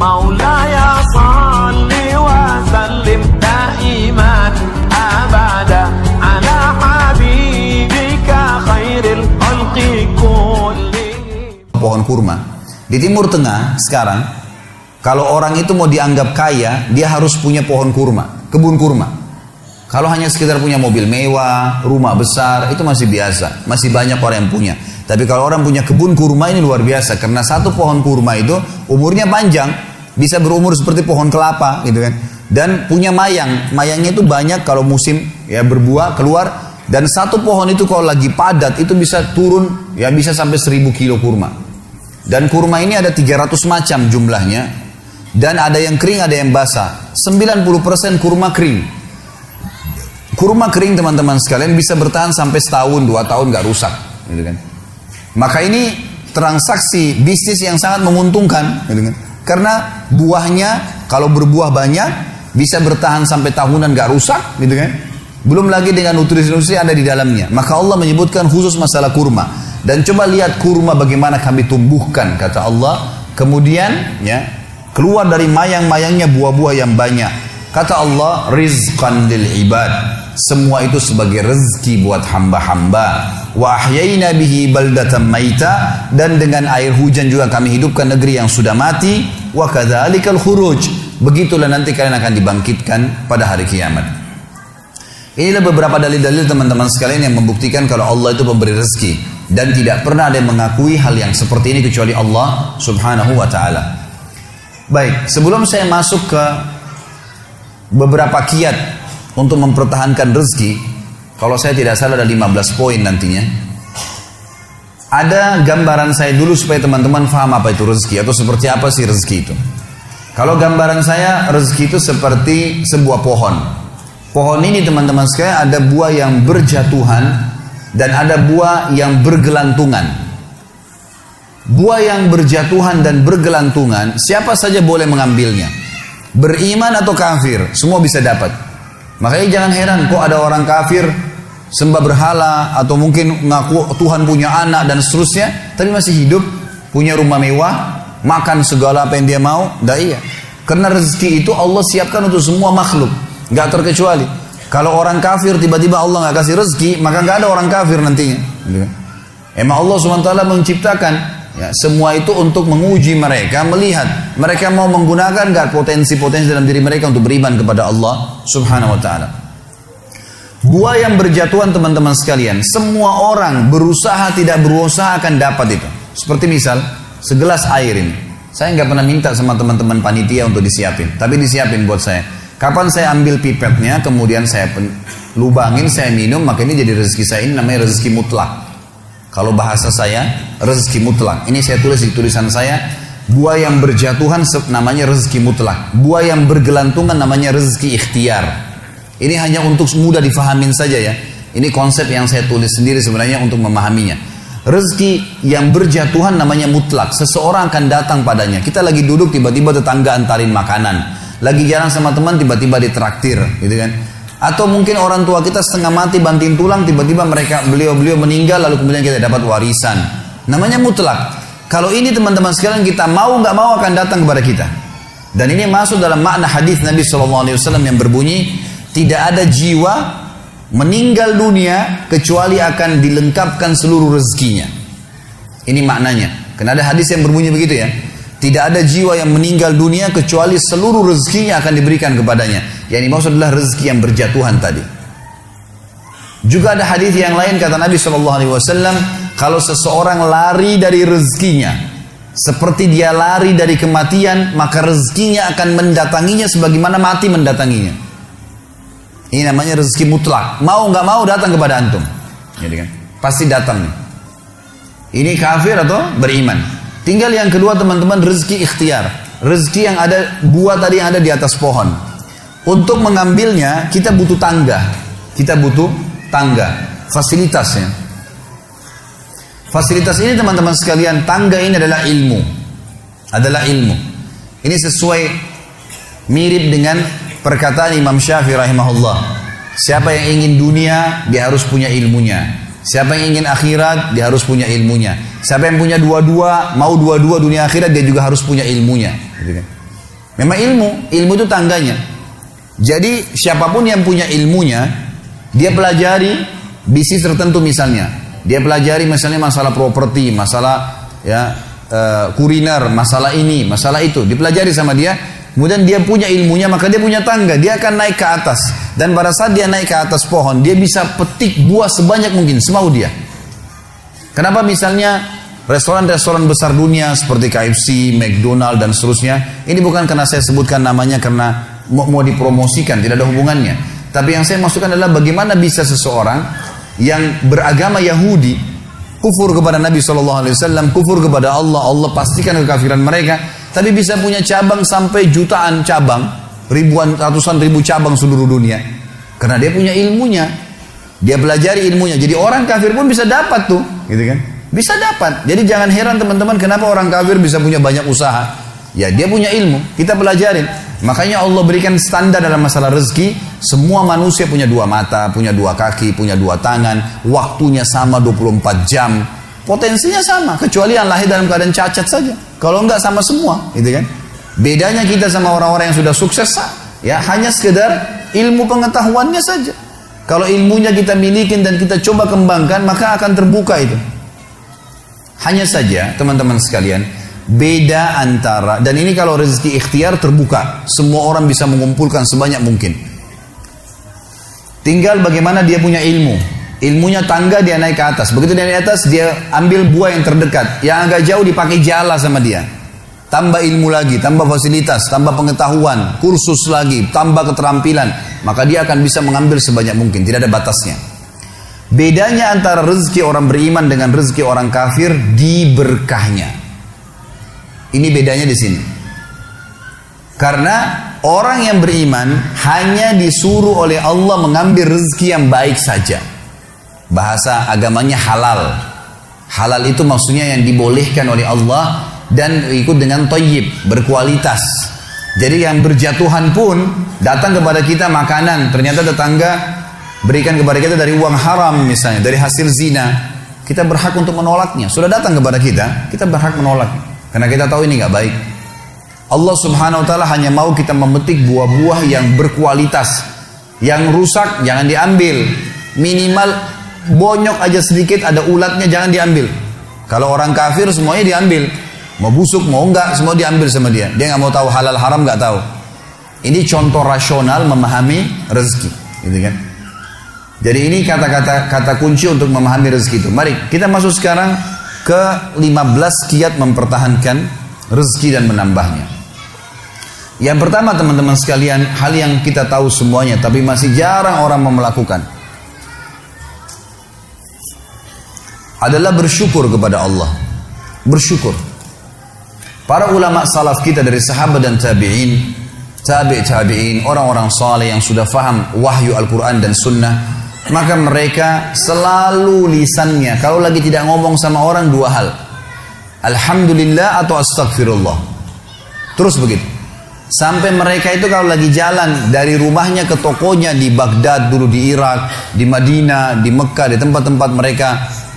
مولاي صل وسلم دائما أبدا على حبيبك خير الخلق كلهم. Pohon kurma di Timur Tengah sekarang, kalau orang itu mau dianggap kaya, dia harus punya pohon kurma, kebun kurma. Kalau hanya sekedar punya mobil mewah, rumah besar, itu masih biasa, masih banyak orang yang punya. Tapi kalau orang punya kebun kurma, ini luar biasa, karena satu pohon kurma itu umurnya panjang, bisa berumur seperti pohon kelapa gitu kan. Dan punya mayangnya itu banyak kalau musim ya berbuah keluar. Dan satu pohon itu kalau lagi padat itu bisa turun ya bisa sampai 1000 kilo kurma. Dan kurma ini ada 300 macam jumlahnya. Dan ada yang kering, ada yang basah. 90% kurma kering. Kurma kering teman-teman sekalian bisa bertahan sampai setahun, 2 tahun gak rusak gitu kan. Maka ini transaksi bisnis yang sangat menguntungkan gitu kan. Karena buahnya kalau berbuah banyak bisa bertahan sampai tahunan gak rusak gitu kan. Belum lagi dengan nutrisi-nutrisi ada di dalamnya. Maka Allah menyebutkan khusus masalah kurma. Dan coba lihat kurma bagaimana kami tumbuhkan kata Allah. Kemudian ya keluar dari mayang-mayangnya buah-buah yang banyak. Kata Allah, rizqan lil ibad. Semua itu sebagai rezeki buat hamba-hamba. Wa ahyayna bihi baldatan maita. Dan dengan air hujan juga kami hidupkan negeri yang sudah mati. Wa kadzalikal khuruj. Begitulah nanti kalian akan dibangkitkan pada hari kiamat. Inilah beberapa dalil-dalil teman-teman sekalian yang membuktikan kalau Allah itu pemberi rezeki. Dan tidak pernah ada yang mengakui hal yang seperti ini kecuali Allah subhanahu wa ta'ala. Baik, sebelum saya masuk ke beberapa kiat untuk mempertahankan rezeki, kalau saya tidak salah ada 15 poin nantinya. Ada gambaran saya dulu supaya teman-teman paham apa itu rezeki atau seperti apa sih rezeki itu. Kalau gambaran saya, rezeki itu seperti sebuah pohon. Pohon ini teman-teman sekalian ada buah yang berjatuhan dan ada buah yang bergelantungan. Buah yang berjatuhan dan bergelantungan, siapa saja boleh mengambilnya. Beriman atau kafir, semua bisa dapat. Makanya jangan heran kok ada orang kafir sembah berhala atau mungkin ngaku Tuhan punya anak dan seterusnya, tapi masih hidup, punya rumah mewah, makan segala apa yang dia mau. Dah iya. Karena rezeki itu Allah siapkan untuk semua makhluk, nggak terkecuali. Kalau orang kafir tiba-tiba Allah nggak kasih rezeki, maka nggak ada orang kafir nantinya. Emang Allah SWT menciptakan ya, semua itu untuk menguji mereka, melihat mereka mau menggunakan nggak potensi-potensi dalam diri mereka untuk beriman kepada Allah Subhanahu Wa Taala. Buah yang berjatuhan teman-teman sekalian, semua orang berusaha tidak berusaha akan dapat itu. Seperti misal segelas air ini, saya nggak pernah minta sama teman-teman panitia untuk disiapin, tapi disiapin buat saya. Kapan saya ambil pipetnya, kemudian saya lubangin, saya minum, maka ini jadi rezeki saya. Ini namanya rezeki mutlak. Kalau bahasa saya, rezeki mutlak. Ini saya tulis di tulisan saya, buah yang berjatuhan namanya rezeki mutlak. Buah yang bergelantungan namanya rezeki ikhtiar. Ini hanya untuk mudah difahamin saja ya. Ini konsep yang saya tulis sendiri sebenarnya untuk memahaminya. Rezeki yang berjatuhan namanya mutlak. Seseorang akan datang padanya. Kita lagi duduk, tiba-tiba tetangga antarin makanan. Lagi jalan sama teman, tiba-tiba ditraktir, gitu kan? Atau mungkin orang tua kita setengah mati banting tulang, tiba-tiba beliau meninggal, lalu kemudian kita dapat warisan. Namanya mutlak. Kalau ini teman-teman sekalian kita mau nggak mau akan datang kepada kita. Dan ini masuk dalam makna hadis Nabi SAW yang berbunyi, tidak ada jiwa meninggal dunia kecuali akan dilengkapkan seluruh rezekinya. Ini maknanya. Karena ada hadis yang berbunyi begitu ya. Tidak ada jiwa yang meninggal dunia kecuali seluruh rezekinya akan diberikan kepadanya. Yang dimaksud adalah rezeki yang berjatuhan tadi. Juga ada hadis yang lain kata Nabi SAW, kalau seseorang lari dari rezekinya, seperti dia lari dari kematian, maka rezekinya akan mendatanginya sebagaimana mati mendatanginya. Ini namanya rezeki mutlak. Mau nggak mau datang kepada antum. Jadi kan, pasti datang. Ini kafir atau beriman. Tinggal yang kedua teman-teman, rezeki ikhtiar. Rezeki yang ada, buah tadi yang ada di atas pohon. Untuk mengambilnya kita butuh tangga. Kita butuh tangga, fasilitasnya. Fasilitas ini teman-teman sekalian, tangga ini adalah ilmu. Adalah ilmu. Ini sesuai mirip dengan perkataan Imam Syafi'i rahimahullah. Siapa yang ingin dunia, dia harus punya ilmunya. Siapa yang ingin akhirat, dia harus punya ilmunya. Siapa yang punya dua-dua, mau dua-dua dunia akhirat, dia juga harus punya ilmunya. Gitu kan? Memang ilmu itu tangganya. Jadi siapapun yang punya ilmunya, dia pelajari bisnis tertentu misalnya. Dia pelajari misalnya masalah properti, masalah kuliner, masalah ini, masalah itu. Dipelajari sama dia, kemudian dia punya ilmunya, maka dia punya tangga. Dia akan naik ke atas. Dan pada saat dia naik ke atas pohon, dia bisa petik buah sebanyak mungkin, semau dia. Kenapa misalnya restoran-restoran besar dunia seperti KFC, McDonald dan seterusnya, ini bukan karena saya sebutkan namanya karena mau dipromosikan, tidak ada hubungannya. Tapi yang saya maksudkan adalah bagaimana bisa seseorang yang beragama Yahudi kufur kepada Nabi SAW, kufur kepada Allah, Allah pastikan kekafiran mereka, tapi bisa punya cabang sampai jutaan cabang, ribuan, ratusan ribu cabang seluruh dunia. Karena dia punya ilmunya, dia pelajari ilmunya. Jadi orang kafir pun bisa dapat tuh, gitu kan? Bisa dapat. Jadi jangan heran teman-teman kenapa orang kafir bisa punya banyak usaha. Ya dia punya ilmu, kita pelajarin. Makanya Allah berikan standar dalam masalah rezeki. Semua manusia punya dua mata, punya dua kaki, punya dua tangan. Waktunya sama 24 jam. Potensinya sama, kecuali yang lahir dalam keadaan cacat saja. Kalau enggak sama semua, gitu kan? Bedanya kita sama orang-orang yang sudah sukses, ya hanya sekedar ilmu pengetahuannya saja. Kalau ilmunya kita miliki dan kita coba kembangkan, maka akan terbuka itu. Hanya saja teman-teman sekalian, beda antara, dan ini kalau rezeki ikhtiar terbuka, semua orang bisa mengumpulkan sebanyak mungkin. Tinggal bagaimana dia punya ilmu. Ilmunya tangga, dia naik ke atas. Begitu dia naik ke atas, dia ambil buah yang terdekat. Yang agak jauh dipakai jala sama dia. Tambah ilmu lagi, tambah fasilitas, tambah pengetahuan, kursus lagi, tambah keterampilan. Maka dia akan bisa mengambil sebanyak mungkin, tidak ada batasnya. Bedanya antara rezeki orang beriman dengan rezeki orang kafir di berkahnya. Ini bedanya di sini. Karena orang yang beriman hanya disuruh oleh Allah mengambil rezeki yang baik saja. Bahasa agamanya halal. Halal itu maksudnya yang dibolehkan oleh Allah dan ikut dengan thayyib, berkualitas. Jadi yang berjatuhan pun datang kepada kita makanan, ternyata tetangga berikan kepada kita dari uang haram misalnya, dari hasil zina, kita berhak untuk menolaknya. Sudah datang kepada kita, kita berhak menolak. Karena kita tahu ini nggak baik. Allah Subhanahu Wa Taala hanya mau kita memetik buah-buah yang berkualitas. Yang rusak jangan diambil. Minimal bonyok aja sedikit, ada ulatnya jangan diambil. Kalau orang kafir semuanya diambil. Mau busuk mau enggak semua diambil sama dia. Dia nggak mau tahu halal haram, nggak tahu. Ini contoh rasional memahami rezeki, gitu kan? Jadi ini kata kunci untuk memahami rezeki itu. Mari kita masuk sekarang ke 15 kiat mempertahankan rezeki dan menambahnya. Yang pertama teman-teman sekalian, hal yang kita tahu semuanya tapi masih jarang orang melakukan adalah bersyukur kepada Allah. Bersyukur. Para ulama salaf kita dari sahabat dan tabi'in, tabi'in, orang-orang saleh yang sudah faham wahyu Al-Quran dan Sunnah, maka mereka selalu lisannya kalau lagi tidak ngomong sama orang dua hal, alhamdulillah atau astagfirullah, terus begitu. Sampai mereka itu kalau lagi jalan dari rumahnya ke tokonya di Baghdad dulu, di Irak, di Madinah, di Mekah, di tempat-tempat mereka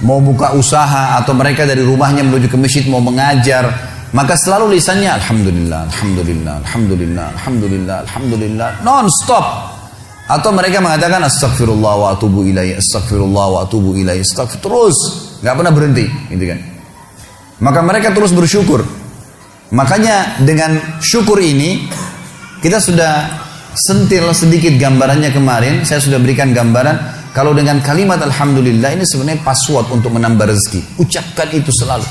mau buka usaha, atau mereka dari rumahnya menuju ke masjid mau mengajar, maka selalu lisannya alhamdulillah, alhamdulillah, alhamdulillah, alhamdulillah, alhamdulillah, non-stop. Atau mereka mengatakan astagfirullah wa atubu ilaih, astagfirullah wa atubu ilaih, astagfirullah, terus nggak pernah berhenti, gitu kan? Maka mereka terus bersyukur. Makanya dengan syukur ini kita sudah sentil sedikit gambarannya kemarin. Saya sudah berikan gambaran kalau dengan kalimat alhamdulillah ini sebenarnya password untuk menambah rezeki. Ucapkan itu selalu.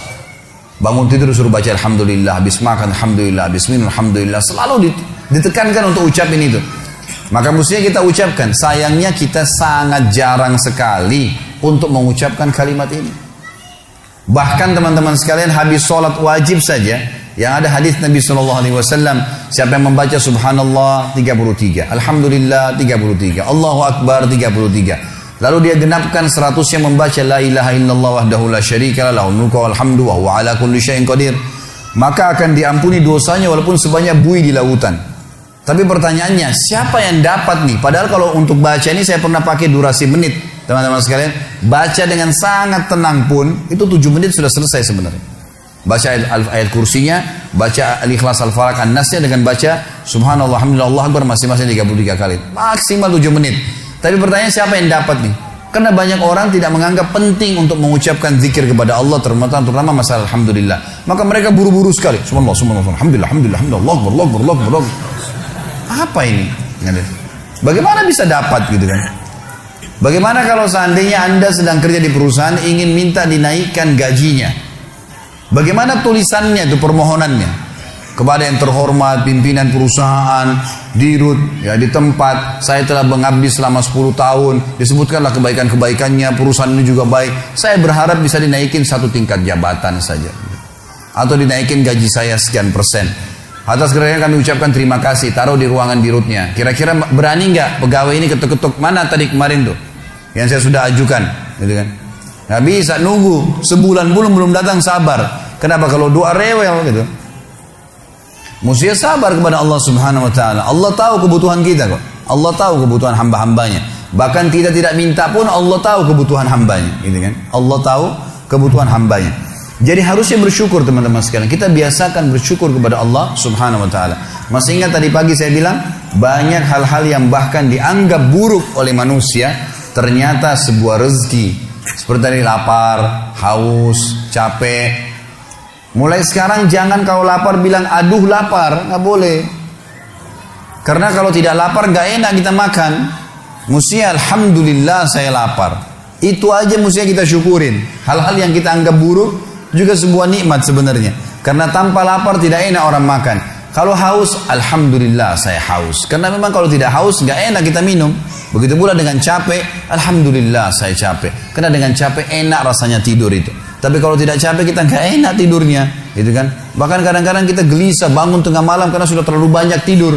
Bangun tidur suruh baca alhamdulillah, habis makan alhamdulillah, habis minum alhamdulillah, selalu ditekankan untuk ucapin itu. Maka mestinya kita ucapkan. Sayangnya kita sangat jarang sekali untuk mengucapkan kalimat ini. Bahkan teman-teman sekalian habis sholat wajib saja, yang ada hadis Nabi SAW, siapa yang membaca subhanallah 33, alhamdulillah 33, Allahu Akbar 33, lalu dia genapkan 100-nya membaca la ilaha illallah wahdahu la syarika lah, lahul mulku wal hamdu wa huwa ala kulli syai'in qadir, maka akan diampuni dosanya walaupun sebanyak buih di lautan. Tapi pertanyaannya, siapa yang dapat nih? Padahal kalau untuk baca ini saya pernah pakai durasi menit, teman-teman sekalian. Baca dengan sangat tenang pun itu 7 menit sudah selesai sebenarnya. Baca ayat kursinya, baca Al-Ikhlas, Al-Falaq, An-Nasnya dengan baca Subhanallah, Alhamdulillah, Allah Akbar masing-masing 33 kali. Maksimal 7 menit. Tapi pertanyaan siapa yang dapat nih? Karena banyak orang tidak menganggap penting untuk mengucapkan zikir kepada Allah, terutama masalah Alhamdulillah. Maka mereka buru-buru sekali. Subhanallah, Subhanallah, Alhamdulillah, Alhamdulillah, Alhamdulillah, Allah Akbar, Allah Akbar, Allah Akbar. Apa ini? Bagaimana bisa dapat gitu kan? Bagaimana kalau seandainya Anda sedang kerja di perusahaan ingin minta dinaikkan gajinya? Bagaimana tulisannya itu, permohonannya kepada yang terhormat pimpinan perusahaan, dirut ya di tempat saya telah mengabdi selama 10 tahun, disebutkanlah kebaikan-kebaikannya, perusahaan ini juga baik, saya berharap bisa dinaikin 1 tingkat jabatan saja, atau dinaikin gaji saya sekian persen. Atas kerjanya kami ucapkan terima kasih, taruh di ruangan dirutnya. Kira-kira berani nggak pegawai ini ketuk-ketuk, mana tadi kemarin tuh yang saya sudah ajukan, gitu kan? Nggak bisa, nunggu sebulan belum datang, sabar. Kenapa? Kalau doa rewel gitu. Mesti sabar kepada Allah Subhanahu wa taala. Allah tahu kebutuhan kita kok. Allah tahu kebutuhan hamba-hambanya. Bahkan kita tidak minta pun Allah tahu kebutuhan hambanya, gitu kan? Allah tahu kebutuhan hambanya. Jadi harusnya bersyukur teman-teman sekalian. Kita biasakan bersyukur kepada Allah Subhanahu wa taala. Masih ingat tadi pagi saya bilang banyak hal-hal yang bahkan dianggap buruk oleh manusia ternyata sebuah rezeki. Seperti tadi lapar, haus, capek. Mulai sekarang jangan kalau lapar bilang aduh lapar, nggak boleh. Karena kalau tidak lapar nggak enak kita makan. Mesti alhamdulillah saya lapar. Itu aja mesti kita syukurin. Hal-hal yang kita anggap buruk juga sebuah nikmat sebenarnya. Karena tanpa lapar tidak enak orang makan. Kalau haus, alhamdulillah saya haus. Karena memang kalau tidak haus nggak enak kita minum. Begitu pula dengan capek, alhamdulillah saya capek. Karena dengan capek enak rasanya tidur itu. Tapi kalau tidak capek kita nggak enak tidurnya, gitu kan? Bahkan kadang-kadang kita gelisah bangun tengah malam karena sudah terlalu banyak tidur.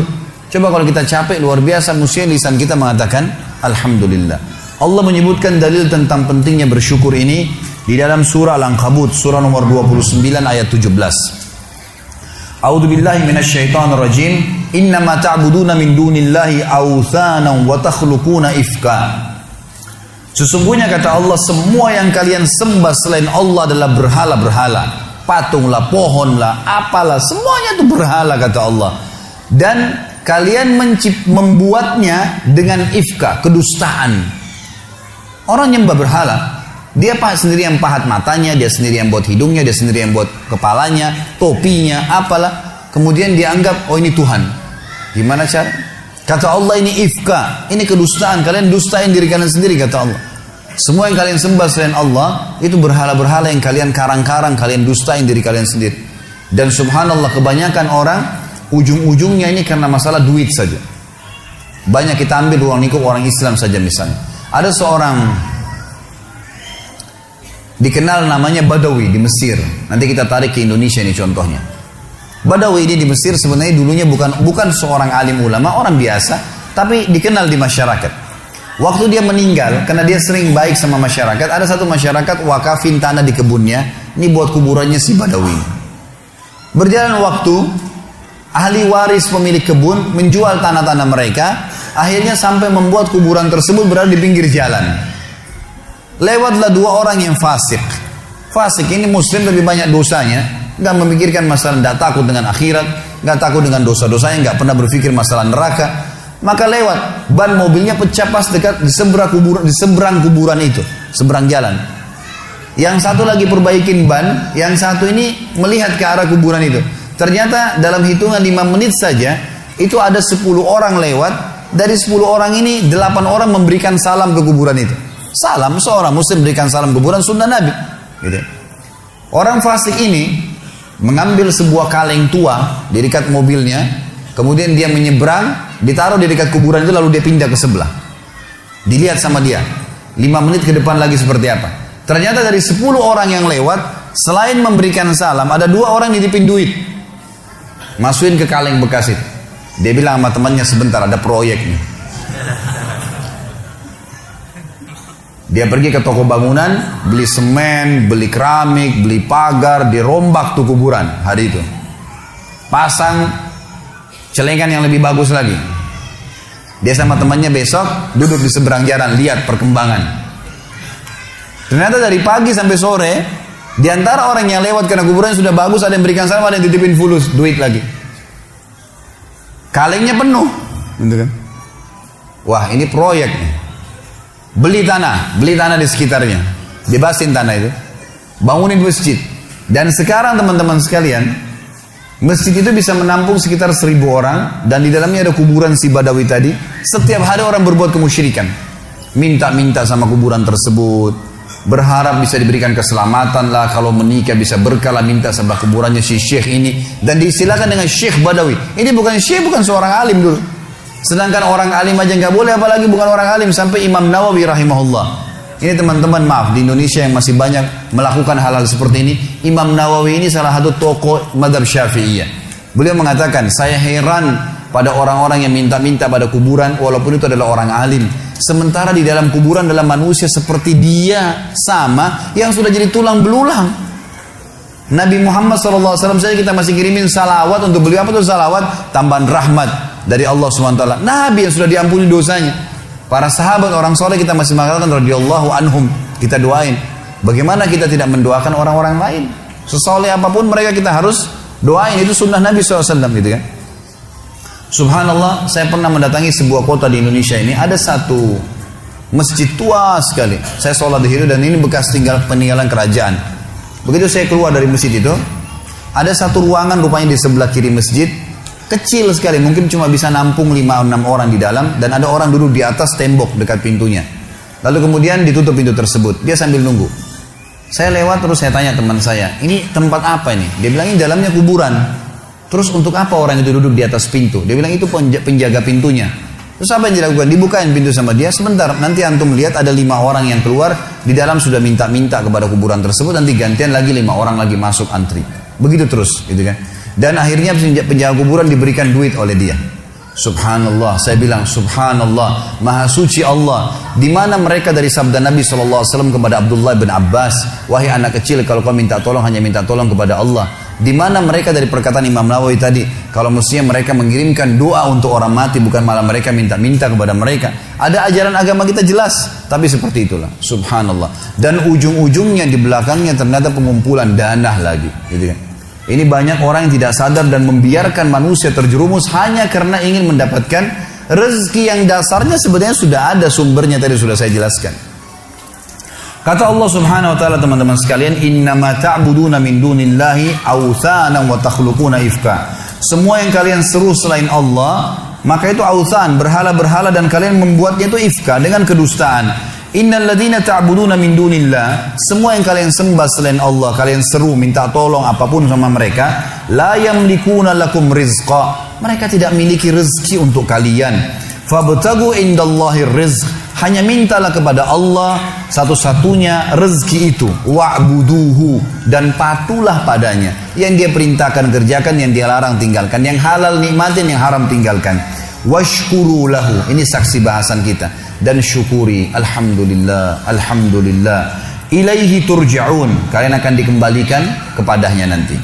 Coba kalau kita capek luar biasa, mesti lisan kita mengatakan alhamdulillah. Allah menyebutkan dalil tentang pentingnya bersyukur ini di dalam surah Al-Ankabut, surah nomor 29 ayat 17. A'udzu billahi minasyaitonir rajim. Innama ta'buduna min dunillahi awthanan wa takhluquna ifka. Sesungguhnya kata Allah, semua yang kalian sembah selain Allah adalah berhala-berhala. Patunglah, pohonlah, apalah, semuanya itu berhala kata Allah. Dan kalian membuatnya dengan ifka, kedustaan. Orang nyembah berhala, dia sendiri yang pahat matanya, dia sendiri yang buat hidungnya, dia sendiri yang buat kepalanya, topinya, apalah. Kemudian dia anggap, oh ini Tuhan. Gimana cara? Kata Allah ini ifka, ini kedustaan. Kalian dustain diri kalian sendiri kata Allah. Semua yang kalian sembah selain Allah itu berhala-berhala yang kalian karang-karang, kalian dustain diri kalian sendiri. Dan subhanallah kebanyakan orang ujung-ujungnya ini karena masalah duit saja. Banyak kita ambil ruang lingkup orang Islam saja misalnya. Ada seorang dikenal namanya Badawi di Mesir. Nanti kita tarik ke Indonesia ini contohnya. Badawi ini di Mesir sebenarnya dulunya bukan seorang alim ulama, orang biasa, tapi dikenal di masyarakat. Waktu dia meninggal, karena dia sering baik sama masyarakat, ada satu masyarakat wakafin tanah di kebunnya, ini buat kuburannya si Badawi. Berjalan waktu, ahli waris pemilik kebun menjual tanah-tanah mereka, akhirnya sampai membuat kuburan tersebut berada di pinggir jalan. Lewatlah 2 orang yang fasik. Fasik ini muslim lebih banyak dosanya, nggak memikirkan masalah, nggak takut dengan akhirat, nggak takut dengan dosa-dosanya, nggak pernah berpikir masalah neraka. Maka lewat, ban mobilnya pecah pas dekat di seberang kuburan itu, seberang jalan. Yang satu lagi perbaikin ban, yang satu ini melihat ke arah kuburan itu. Ternyata dalam hitungan 5 menit saja, itu ada 10 orang lewat. Dari 10 orang ini 8 orang memberikan salam ke kuburan itu. Salam, seorang muslim berikan salam ke kuburan sunnah Nabi, gitu. Orang fasik ini mengambil sebuah kaleng tua di dekat mobilnya. Kemudian dia menyeberang, ditaruh di dekat kuburan itu, lalu dia pindah ke sebelah. Dilihat sama dia. 5 menit ke depan lagi seperti apa. Ternyata dari 10 orang yang lewat, selain memberikan salam, ada 2 orang nitipin duit. Masukin ke kaleng bekas itu. Dia bilang sama temannya, sebentar ada proyek nih. Dia pergi ke toko bangunan, beli semen, beli keramik, beli pagar, dirombak tuh kuburan hari itu. Pasang celengan yang lebih bagus lagi. Dia sama temannya besok duduk di seberang jalan, lihat perkembangan. Ternyata dari pagi sampai sore Di antara orang yang lewat karena kuburannya sudah bagus, ada yang berikan salam, ada yang titipin fulus, duit lagi. Kalengnya penuh, gitu kan? Wah, ini proyek nih. Beli tanah di sekitarnya, bebasin tanah itu, bangunin masjid. Dan sekarang teman-teman sekalian, masjid itu bisa menampung sekitar 1.000 orang, dan di dalamnya ada kuburan si Badawi tadi. Setiap hari orang berbuat kemusyrikan, minta-minta sama kuburan tersebut, berharap bisa diberikan keselamatan lah, kalau menikah bisa berkah lah, minta sama kuburannya si syekh ini, dan diistilahkan dengan Syekh Badawi. Ini bukan syekh, bukan seorang alim dulu. Sedangkan orang alim aja nggak boleh, apalagi bukan orang alim. Sampai Imam Nawawi rahimahullah. Ini teman-teman, maaf, di Indonesia yang masih banyak melakukan hal-hal seperti ini. Imam Nawawi ini salah satu tokoh mazhab Syafi'iyah. Beliau mengatakan, saya heran pada orang-orang yang minta-minta pada kuburan, walaupun itu adalah orang alim. Sementara di dalam kuburan dalam manusia seperti dia sama yang sudah jadi tulang belulang. Nabi Muhammad SAW saja kita masih kirimin salawat untuk beliau. Apa itu salawat? Tambahan rahmat dari Allah SWT. Nabi yang sudah diampuni dosanya. Para sahabat orang soleh kita masih mengatakan radhiyallahu anhum, kita doain. Bagaimana kita tidak mendoakan orang-orang lain? Sesoleh apapun mereka kita harus doain. Itu sunnah Nabi SAW gitu kan. Subhanallah, saya pernah mendatangi sebuah kota di Indonesia ini. Ada satu masjid tua sekali. Saya sholat di situ dan ini bekas peninggalan kerajaan. Begitu saya keluar dari masjid itu, ada satu ruangan rupanya di sebelah kiri masjid. Kecil sekali, mungkin cuma bisa nampung 5-6 orang di dalam, dan ada orang duduk di atas tembok dekat pintunya. Lalu kemudian ditutup pintu tersebut, dia sambil nunggu. Saya lewat terus saya tanya teman saya, ini tempat apa ini? Dia bilang ini dalamnya kuburan. Terus untuk apa orang itu duduk di atas pintu? Dia bilang itu penjaga pintunya. Terus apa yang dilakukan? Dibukain pintu sama dia, sebentar nanti antum lihat ada 5 orang yang keluar, di dalam sudah minta-minta kepada kuburan tersebut, nanti gantian lagi 5 orang lagi masuk antri. Begitu terus, gitu kan? Dan akhirnya penjaga kuburan diberikan duit oleh dia. Subhanallah, saya bilang subhanallah, maha suci Allah. Di mana mereka dari sabda Nabi SAW kepada Abdullah bin Abbas, wahai anak kecil, kalau kau minta tolong hanya minta tolong kepada Allah. Di mana mereka dari perkataan Imam Nawawi tadi, kalau mestinya mereka mengirimkan doa untuk orang mati, bukan malah mereka minta-minta kepada mereka. Ada ajaran agama kita jelas, tapi seperti itulah. Subhanallah. Dan ujung-ujungnya di belakangnya ternyata pengumpulan dana lagi, gitu kan. Ini banyak orang yang tidak sadar dan membiarkan manusia terjerumus hanya karena ingin mendapatkan rezeki yang dasarnya sebenarnya sudah ada sumbernya, tadi sudah saya jelaskan. Kata Allah Subhanahu wa taala, teman-teman sekalian, innama ta'buduna min dunillahi awthanan wa takhluquna ifka. Semua yang kalian seru selain Allah, maka itu awthan, berhala-berhala, dan kalian membuatnya itu ifka dengan kedustaan. Innal ladzina ta'buduna min dunillah, semua yang kalian sembah selain Allah, kalian seru minta tolong apapun sama mereka, la yamlikuna lakum rizqa, mereka tidak memiliki rezeki untuk kalian. Fabtagu indallahi rizq, hanya mintalah kepada Allah satu-satunya rezeki itu. Wa'buduhu, dan patuhlah padanya. Yang dia perintahkan kerjakan, yang dia larang tinggalkan, yang halal nikmatin, yang haram tinggalkan. Washkuru lahu, ini saksi bahasan kita, dan syukuri. Alhamdulillah, alhamdulillah. Ilaihi turja'un, kalian akan dikembalikan kepadanya nanti.